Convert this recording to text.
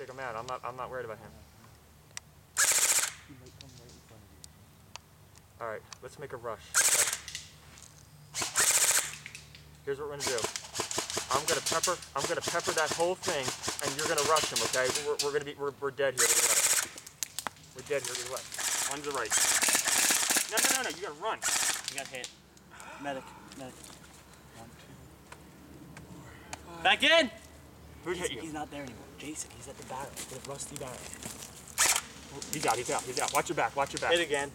Take him out. I'm not worried about him. He might come right in front of you. All right, let's make a rush. Okay? Here's what we're gonna do. I'm gonna pepper that whole thing, and you're gonna rush him. Okay? We're dead here. We're dead here. Either way. Run to the right. No. You gotta run. You got hit. Medic. 1, 2, 4, 5. Back in! Who hit you? He's not there anymore. Jason, he's at the barrel. The rusty barrel. He's out. Watch your back. Hit again.